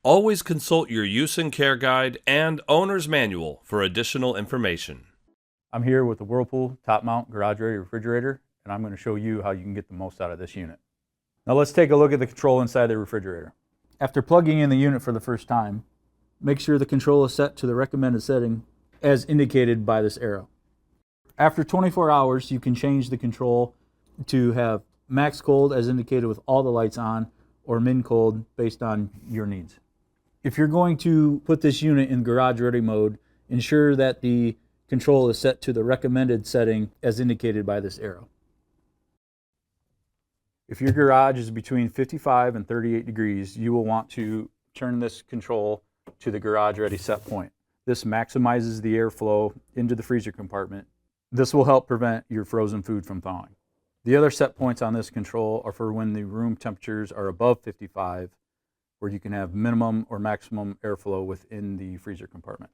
Always consult your use and care guide and owner's manual for additional information. I'm here with the Whirlpool top mount garage ready refrigerator, and I'm going to show you how you can get the most out of this unit. Now let's take a look at the control inside the refrigerator. After plugging in the unit for the first time, make sure the control is set to the recommended setting as indicated by this arrow. After 24 hours, you can change the control to have max cold as indicated with all the lights on, or min cold based on your needs. If you're going to put this unit in garage ready mode, ensure that the control is set to the recommended setting as indicated by this arrow. If your garage is between 55 and 38 degrees, you will want to turn this control to the garage ready set point. This maximizes the airflow into the freezer compartment. This will help prevent your frozen food from thawing. The other set points on this control are for when the room temperatures are above 55, where you can have minimum or maximum airflow within the freezer compartment.